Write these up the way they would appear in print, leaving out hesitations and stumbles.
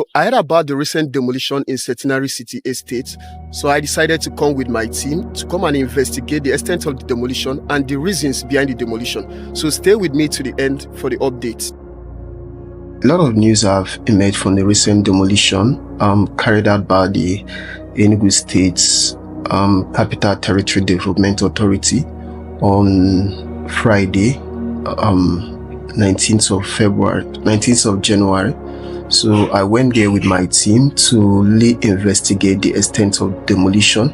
So I heard about the recent demolition in Centenary City Estate. So I decided to come with my team to come and investigate the extent of the demolition and the reasons behind the demolition. So stay with me to the end for the updates. A lot of news have emerged from the recent demolition carried out by the Enugu State's Capital Territory Development Authority on Friday, 19th of January. So I went there with my team to investigate the extent of demolition,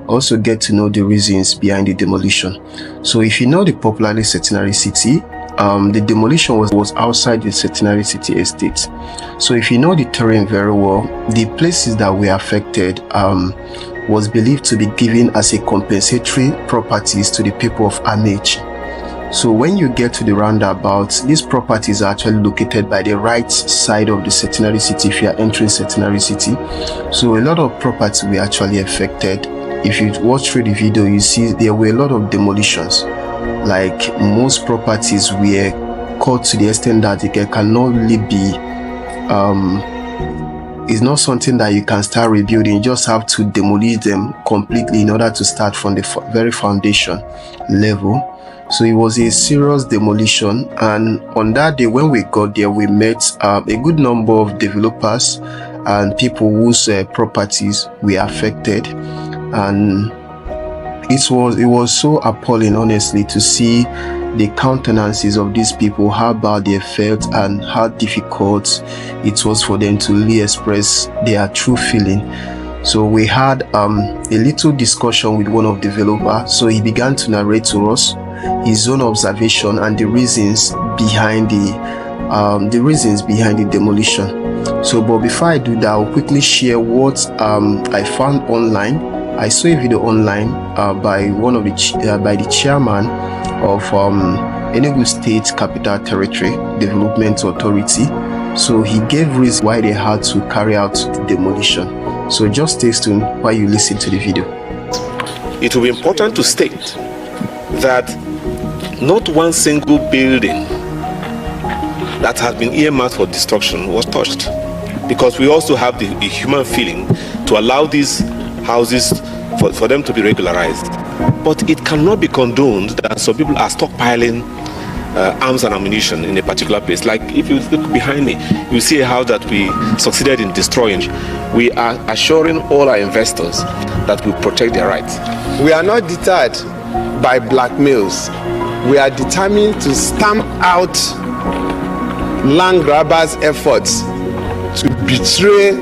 also get to know the reasons behind the demolition. So if you know the popularly Centenary City, the demolition was outside the Centenary City Estate. So if you know the terrain very well, the places that were affected was believed to be given as a compensatory properties to the people of Amechi. So when you get to the roundabout, these properties are actually located by the right side of the Centenary City if you are entering Centenary City. So a lot of properties were actually affected. If you watch through the video, you see there were a lot of demolitions. Like most properties were cut to the extent that it cannot really be, it's not something that you can start rebuilding. You just have to demolish them completely in order to start from the very foundation level. So it was a serious demolition, and on that day when we got there, we met a good number of developers and people whose properties were affected, and it was so appalling, honestly, to see the countenances of these people, how bad they felt and how difficult it was for them to really express their true feeling. So we had a little discussion with one of the developers. So he began to narrate to us his own observation and the reasons behind the demolition. So, but before I do that, I'll quickly share what I found online. I saw a video online by the chairman of Enugu State Capital Territory Development Authority. So he gave reasons why they had to carry out the demolition. So just stay tuned while you listen to the video. It will be important to state that not one single building that has been earmarked for destruction was touched, because we also have the human feeling to allow these houses for them to be regularized. But it cannot be condoned that some people are stockpiling arms and ammunition in a particular place. Like if you look behind me, you see a house that we succeeded in destroying. We are assuring all our investors that we protect their rights. We are not deterred by blackmails. We are determined to stamp out land grabbers' efforts to betray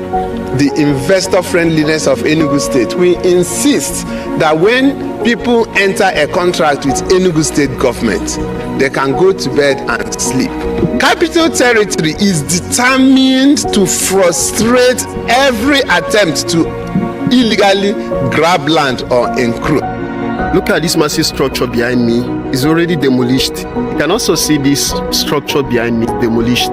the investor friendliness of Enugu State. We insist that when people enter a contract with Enugu State government, they can go to bed and sleep. Capital Territory is determined to frustrate every attempt to illegally grab land or encroach. Look at this massive structure behind me. It's already demolished. You can also see this structure behind me, demolished.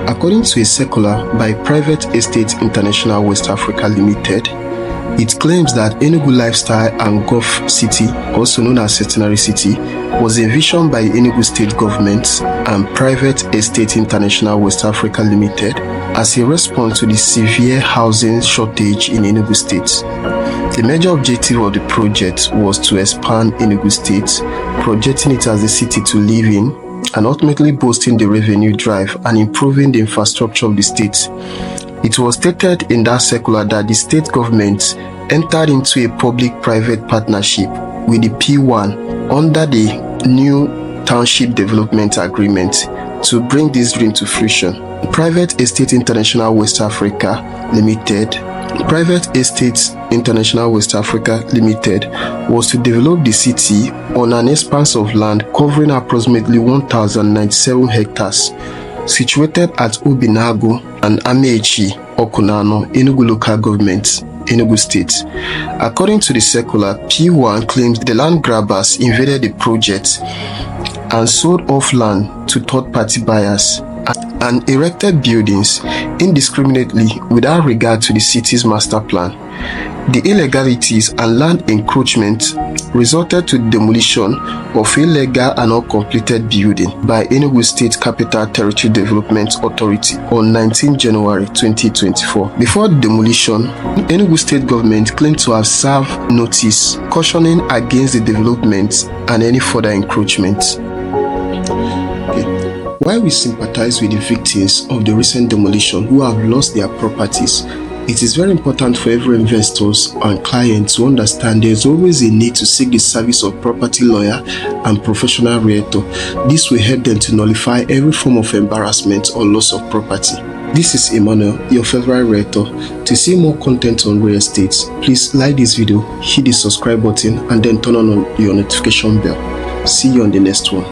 According to a circular by Private Estate International West Africa Limited, it claims that Enugu Lifestyle and Golf City, also known as Centenary City, was envisioned by Enugu State Government and Private Estate International West Africa Limited as a response to the severe housing shortage in Enugu State. The major objective of the project was to expand Enugu State, projecting it as a city to live in, and ultimately boosting the revenue drive and improving the infrastructure of the state. It was stated in that circular that the state government entered into a public-private partnership with the P1 under the new Township Development Agreement to bring this dream to fruition. Private Estate International West Africa Limited was to develop the city on an expanse of land covering approximately 1,097 hectares, situated at Obinago and Amechi, Okunano, Enugu local government, Enugu State. According to the circular, P1 claims the land grabbers invaded the project and sold off land to third-party buyers and erected buildings indiscriminately without regard to the city's master plan. The illegalities and land encroachment resulted to the demolition of illegal and uncompleted building by Enugu State Capital Territory Development Authority on 19 January 2024. Before the demolition, Enugu State government claimed to have served notice cautioning against the development and any further encroachment. While we sympathize with the victims of the recent demolition who have lost their properties, it is very important for every investors and clients to understand there is always a need to seek the service of property lawyer and professional realtor. This will help them to nullify every form of embarrassment or loss of property. This is Emmanuel, your favorite realtor. To see more content on real estate, please like this video, hit the subscribe button and then turn on your notification bell. See you on the next one.